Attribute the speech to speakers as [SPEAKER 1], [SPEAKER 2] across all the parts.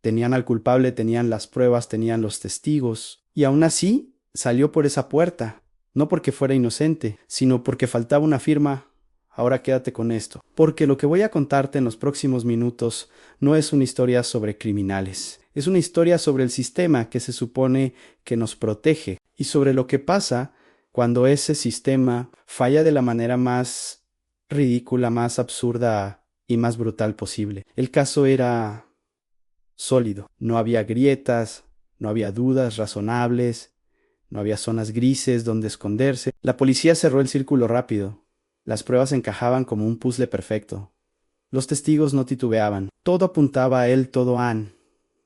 [SPEAKER 1] Tenían al culpable, tenían las pruebas, tenían los testigos. Y aún así salió por esa puerta. No porque fuera inocente, sino porque faltaba una firma. Ahora quédate con esto, porque lo que voy a contarte en los próximos minutos no es una historia sobre criminales, es una historia sobre el sistema que se supone que nos protege y sobre lo que pasa cuando ese sistema falla de la manera más ridícula, más absurda y más brutal posible. El caso era sólido, no había grietas, no había dudas razonables, no había zonas grises donde esconderse. La policía cerró el círculo rápido. Las pruebas encajaban como un puzzle perfecto. Los testigos no titubeaban. Todo apuntaba a él, todo a Ann.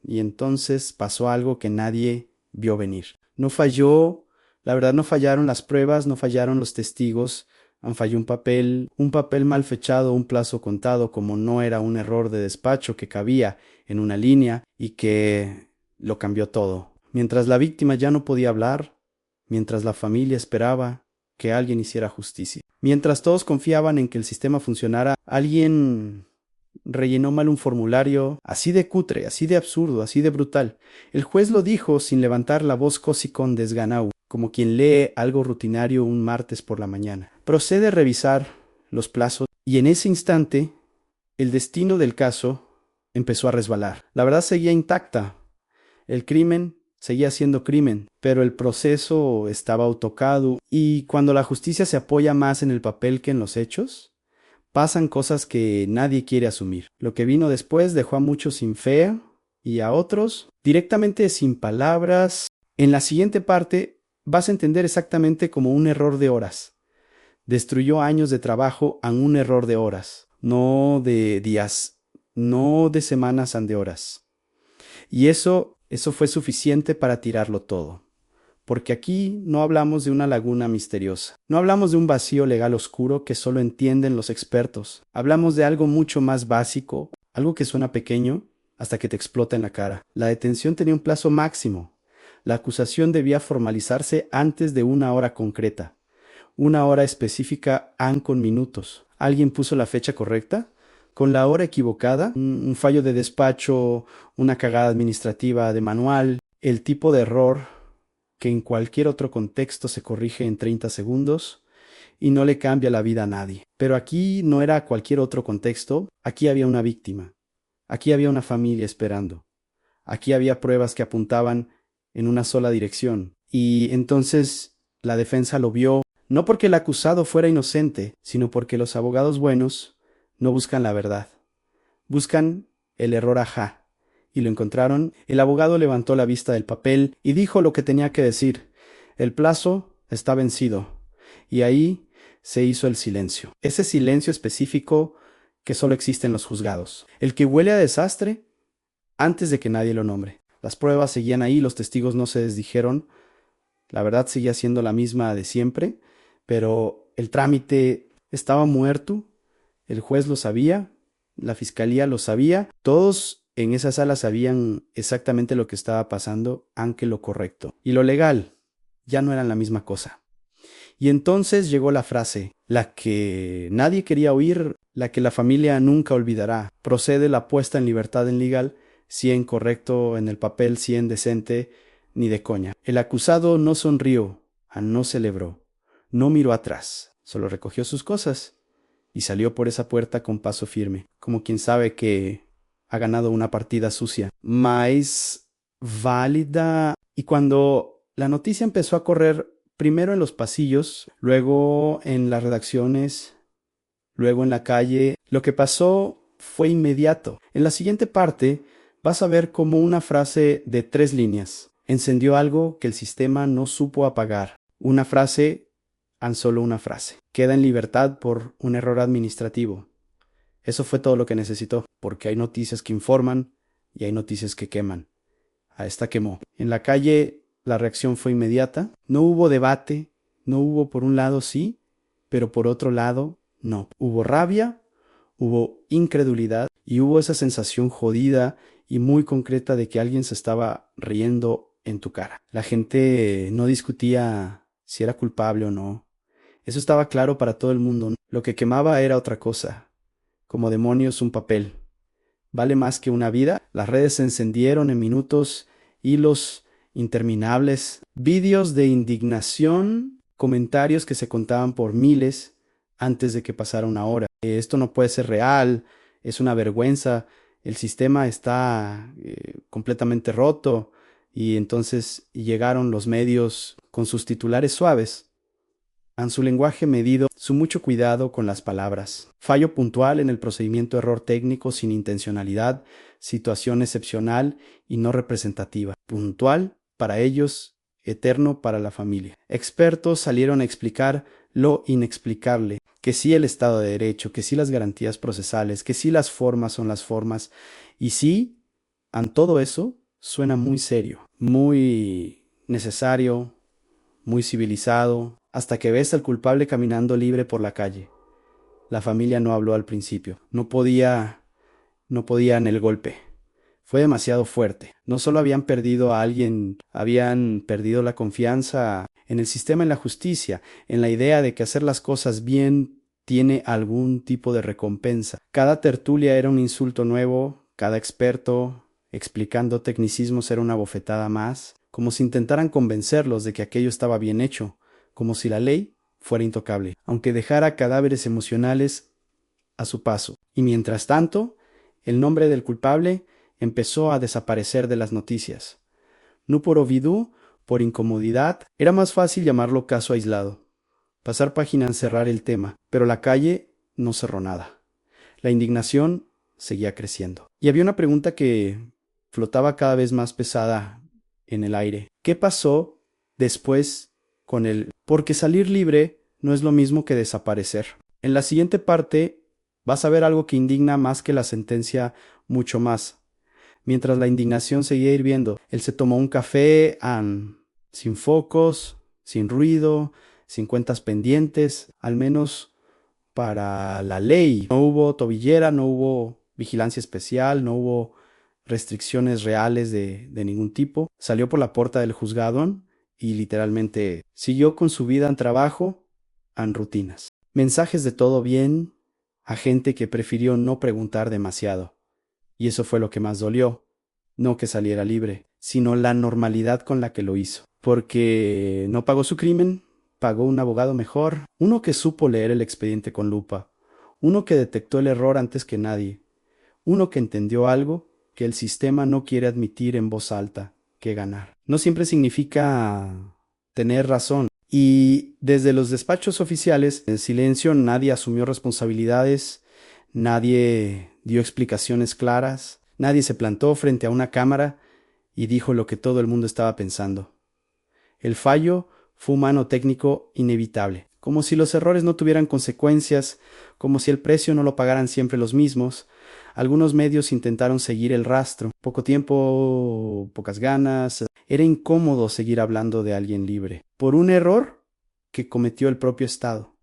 [SPEAKER 1] Y entonces pasó algo que nadie vio venir. No falló, la verdad no fallaron las pruebas, no fallaron los testigos. Falló un papel mal fechado, un plazo contado, como no era un error de despacho que cabía en una línea y que lo cambió todo. Mientras la víctima ya no podía hablar, mientras la familia esperaba que alguien hiciera justicia. Mientras todos confiaban en que el sistema funcionara, alguien rellenó mal un formulario, así de cutre, así de absurdo, así de brutal. El juez lo dijo sin levantar la voz casi con desganado, como quien lee algo rutinario un martes por la mañana. Procede a revisar los plazos y en ese instante el destino del caso empezó a resbalar. La verdad seguía intacta. El crimen seguía siendo crimen, pero el proceso estaba autocado y cuando la justicia se apoya más en el papel que en los hechos, pasan cosas que nadie quiere asumir. Lo que vino después dejó a muchos sin fe y a otros directamente sin palabras. En la siguiente parte vas a entender exactamente como un error de horas. Destruyó años de trabajo a un error de horas, no de días, no de semanas, de horas. Y eso fue suficiente para tirarlo todo. Porque aquí no hablamos de una laguna misteriosa. No hablamos de un vacío legal oscuro que solo entienden los expertos. Hablamos de algo mucho más básico, algo que suena pequeño hasta que te explota en la cara. La detención tenía un plazo máximo. La acusación debía formalizarse antes de una hora concreta. Una hora específica con minutos. ¿Alguien puso la fecha correcta? Con la hora equivocada, un fallo de despacho, una cagada administrativa de manual, el tipo de error que en cualquier otro contexto se corrige en 30 segundos y no le cambia la vida a nadie. Pero aquí no era cualquier otro contexto, aquí había una víctima, aquí había una familia esperando, aquí había pruebas que apuntaban en una sola dirección. Y entonces la defensa lo vio, no porque el acusado fuera inocente, sino porque los abogados buenos no buscan la verdad, buscan el error ajá. Y lo encontraron. El abogado levantó la vista del papel y dijo lo que tenía que decir. El plazo está vencido. Y ahí se hizo el silencio. Ese silencio específico que solo existe en los juzgados. El que huele a desastre antes de que nadie lo nombre. Las pruebas seguían ahí, los testigos no se desdijeron. La verdad seguía siendo la misma de siempre, pero el trámite estaba muerto. El juez lo sabía, la fiscalía lo sabía, todos en esa sala sabían exactamente lo que estaba pasando, aunque lo correcto. Y lo legal ya no eran la misma cosa. Y entonces llegó la frase, la que nadie quería oír, la que la familia nunca olvidará. Procede la puesta en libertad en legal, 100 correcto en el papel, 100 decente, ni de coña. El acusado no sonrió, no celebró, no miró atrás, solo recogió sus cosas y salió por esa puerta con paso firme, como quien sabe que ha ganado una partida sucia, más válida. Y cuando la noticia empezó a correr, primero en los pasillos, luego en las redacciones, luego en la calle, lo que pasó fue inmediato. En la siguiente parte vas a ver cómo una frase de 3 líneas encendió algo que el sistema no supo apagar. Una frase, solo una frase. Queda en libertad por un error administrativo. Eso fue todo lo que necesitó, porque hay noticias que informan y hay noticias que queman. A esta quemó. En la calle la reacción fue inmediata. No hubo debate, no hubo por un lado sí, pero por otro lado no. Hubo rabia, hubo incredulidad y hubo esa sensación jodida y muy concreta de que alguien se estaba riendo en tu cara. La gente no discutía si era culpable o no. Eso estaba claro para todo el mundo. Lo que quemaba era otra cosa. Como demonios un papel. vale más que una vida. Las redes se encendieron en minutos, hilos interminables, vídeos de indignación, comentarios que se contaban por miles antes de que pasara una hora. Esto no puede ser real, es una vergüenza, el sistema está completamente roto. Y entonces llegaron los medios con sus titulares suaves, en su lenguaje medido, su mucho cuidado con las palabras. Fallo puntual en el procedimiento, error técnico sin intencionalidad, situación excepcional y no representativa. Puntual para ellos, eterno para la familia. Expertos salieron a explicar lo inexplicable, que sí el Estado de Derecho, que sí las garantías procesales, que sí las formas son las formas, y sí, en todo eso, suena muy serio, muy necesario, muy civilizado, hasta que ves al culpable caminando libre por la calle. La familia no habló al principio, no podían el golpe. Fue demasiado fuerte. No solo habían perdido a alguien, habían perdido la confianza en el sistema, en la justicia, en la idea de que hacer las cosas bien tiene algún tipo de recompensa. Cada tertulia era un insulto nuevo, cada experto explicando tecnicismos era una bofetada más, como si intentaran convencerlos de que aquello estaba bien hecho, como si la ley fuera intocable, aunque dejara cadáveres emocionales a su paso. Y mientras tanto, el nombre del culpable empezó a desaparecer de las noticias. No por ovidú, por incomodidad, era más fácil llamarlo caso aislado. Pasar página en cerrar el tema, pero la calle no cerró nada. La indignación seguía creciendo. Y había una pregunta que flotaba cada vez más pesada en el aire. ¿Qué pasó después con él? Porque salir libre no es lo mismo que desaparecer. En la siguiente parte vas a ver algo que indigna más que la sentencia, mucho más. Mientras la indignación seguía hirviendo, él se tomó un café sin focos, sin ruido, sin cuentas pendientes, al menos para la ley. No hubo tobillera, no hubo vigilancia especial, no hubo restricciones reales de ningún tipo. Salió por la puerta del juzgado y literalmente siguió con su vida en trabajo, en rutinas. Mensajes de todo bien a gente que prefirió no preguntar demasiado. Y eso fue lo que más dolió. No que saliera libre, sino la normalidad con la que lo hizo. Porque no pagó su crimen, pagó un abogado mejor, uno que supo leer el expediente con lupa, uno que detectó el error antes que nadie, uno que entendió algo que el sistema no quiere admitir en voz alta, que ganar. No siempre significa tener razón. Y desde los despachos oficiales, en silencio, nadie asumió responsabilidades, nadie dio explicaciones claras, nadie se plantó frente a una cámara y dijo lo que todo el mundo estaba pensando. El fallo fue humano técnico inevitable, como si los errores no tuvieran consecuencias, como si el precio no lo pagaran siempre los mismos. Algunos medios intentaron seguir el rastro. Poco tiempo, pocas ganas. Era incómodo seguir hablando de alguien libre, por un error que cometió el propio Estado,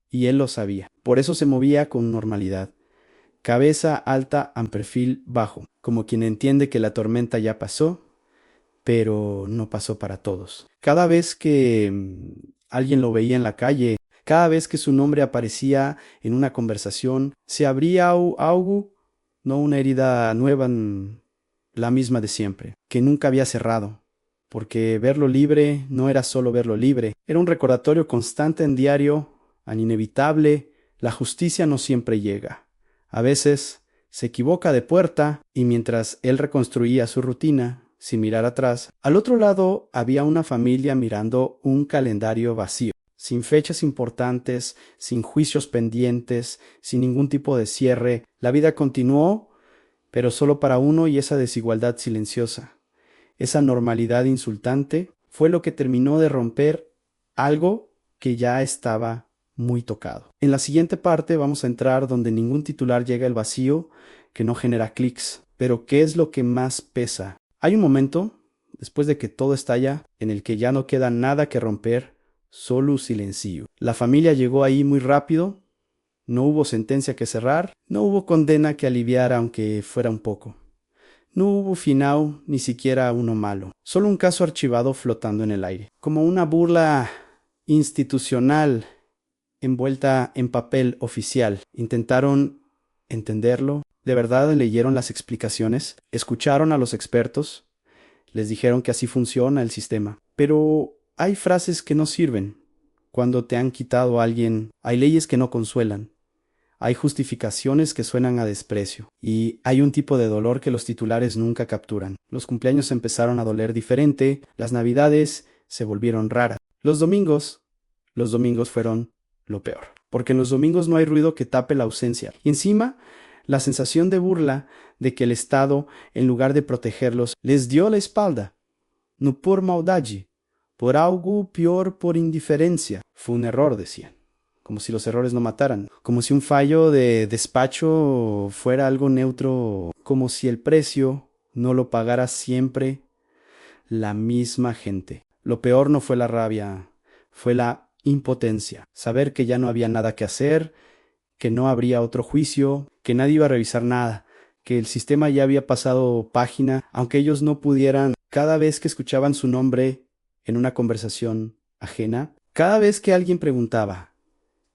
[SPEAKER 1] y él lo sabía. Por eso se movía con normalidad. Cabeza alta en perfil bajo, como quien entiende que la tormenta ya pasó, pero no pasó para todos. Cada vez que alguien lo veía en la calle, cada vez que su nombre aparecía en una conversación, se abría algo, no una herida nueva, la misma de siempre, que nunca había cerrado, porque verlo libre no era solo verlo libre, era un recordatorio constante en diario, an inevitable, la justicia no siempre llega. A veces se equivoca de puerta y mientras él reconstruía su rutina, sin mirar atrás, al otro lado había una familia mirando un calendario vacío, sin fechas importantes, sin juicios pendientes, sin ningún tipo de cierre. La vida continuó, pero solo para uno, y esa desigualdad silenciosa, esa normalidad insultante, fue lo que terminó de romper algo que ya estaba muy tocado. En la siguiente parte vamos a entrar donde ningún titular llega al vacío, que no genera clics. Pero ¿qué es lo que más pesa? Hay un momento, después de que todo estalla, en el que ya no queda nada que romper, solo un silencio. La familia llegó ahí muy rápido, no hubo sentencia que cerrar, no hubo condena que aliviara aunque fuera un poco. No hubo final, ni siquiera uno malo. Solo un caso archivado flotando en el aire, como una burla institucional envuelta en papel oficial. Intentaron entenderlo, ¿De verdad leyeron las explicaciones? ¿Escucharon a los expertos? Les dijeron que así funciona el sistema. Pero hay frases que no sirven. Cuando te han quitado a alguien, hay leyes que no consuelan. Hay justificaciones que suenan a desprecio. Y hay un tipo de dolor que los titulares nunca capturan. Los cumpleaños empezaron a doler diferente, las navidades se volvieron raras. Los domingos fueron lo peor. Porque en los domingos no hay ruido que tape la ausencia. Y encima, la sensación de burla de que el Estado, en lugar de protegerlos, les dio la espalda. No por maldade, por algo peor, por indiferencia. Fue un error, decían. Como si los errores no mataran. Como si un fallo de despacho fuera algo neutro. Como si el precio no lo pagara siempre la misma gente. Lo peor no fue la rabia, fue la impotencia. Saber que ya no había nada que hacer, que no habría otro juicio, que nadie iba a revisar nada, que el sistema ya había pasado página, aunque ellos no pudieran. Cada vez que escuchaban su nombre en una conversación ajena, cada vez que alguien preguntaba,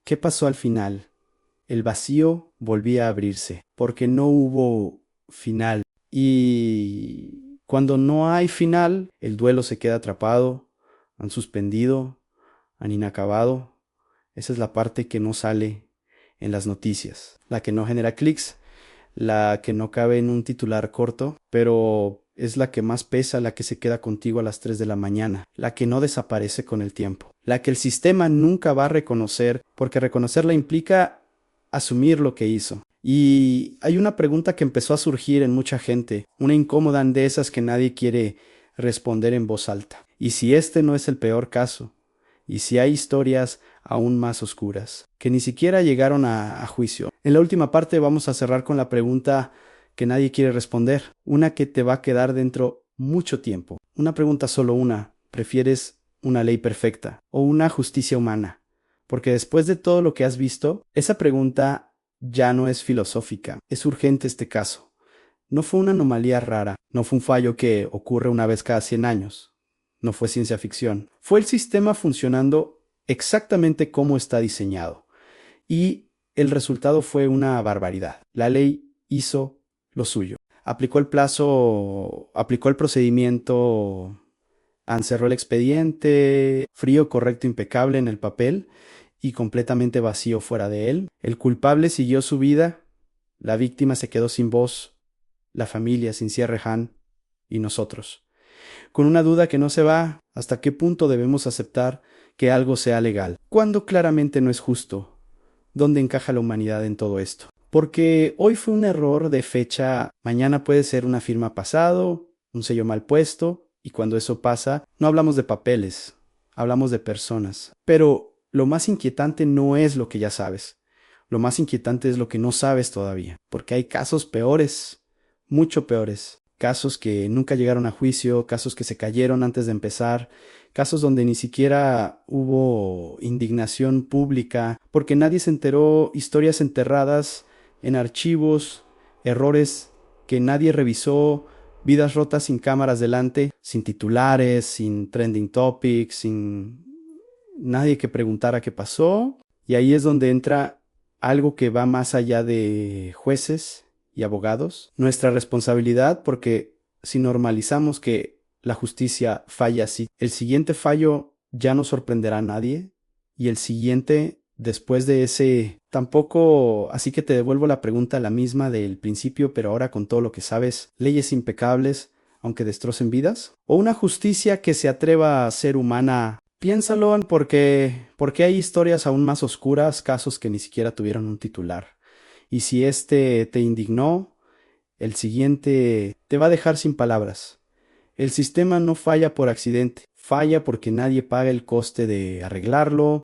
[SPEAKER 1] ¿qué pasó al final? El vacío volvía a abrirse, porque no hubo final. Y cuando no hay final, el duelo se queda atrapado, han suspendido, han inacabado. Esa es la parte que no sale en las noticias, la que no genera clics, la que no cabe en un titular corto, pero es la que más pesa, la que se queda contigo a las 3 de la mañana, la que no desaparece con el tiempo, la que el sistema nunca va a reconocer, porque reconocerla implica asumir lo que hizo. Y hay una pregunta que empezó a surgir en mucha gente, una incómoda de esas que nadie quiere responder en voz alta. ¿Y si este no es el peor caso? ¿Y si hay historias aún más oscuras, que ni siquiera llegaron a juicio? En la última parte vamos a cerrar con la pregunta que nadie quiere responder, una que te va a quedar dentro mucho tiempo. Una pregunta solo una, ¿prefieres una ley perfecta o una justicia humana? Porque después de todo lo que has visto, esa pregunta ya no es filosófica, es urgente este caso. No fue una anomalía rara, no fue un fallo que ocurre una vez cada 100 años. No fue ciencia ficción. Fue el sistema funcionando exactamente como está diseñado. Y el resultado fue una barbaridad. La ley hizo lo suyo. Aplicó el plazo, aplicó el procedimiento, encerró el expediente, frío, correcto, impecable en el papel y completamente vacío fuera de él. El culpable siguió su vida, la víctima se quedó sin voz, la familia sin cierre Han y nosotros. Con una duda que no se va, ¿hasta qué punto debemos aceptar que algo sea legal? Cuando claramente no es justo. ¿Dónde encaja la humanidad en todo esto? Porque hoy fue un error de fecha, mañana puede ser una firma pasado, un sello mal puesto, y cuando eso pasa, no hablamos de papeles, hablamos de personas. Pero lo más inquietante no es lo que ya sabes, lo más inquietante es lo que no sabes todavía, porque hay casos peores, mucho peores. Casos que nunca llegaron a juicio, casos que se cayeron antes de empezar, casos donde ni siquiera hubo indignación pública, porque nadie se enteró, historias enterradas en archivos, errores que nadie revisó, vidas rotas sin cámaras delante, sin titulares, sin trending topics, sin nadie que preguntara qué pasó. Y ahí es donde entra algo que va más allá de jueces y abogados, nuestra responsabilidad, porque si normalizamos que la justicia falla así, el siguiente fallo ya no sorprenderá a nadie y el siguiente después de ese tampoco, así que te devuelvo la pregunta la misma del principio, pero ahora con todo lo que sabes, leyes impecables aunque destrocen vidas, o una justicia que se atreva a ser humana. Piénsalo porque hay historias aún más oscuras, casos que ni siquiera tuvieron un titular. Y si este te indignó, el siguiente te va a dejar sin palabras. El sistema no falla por accidente, falla porque nadie paga el coste de arreglarlo,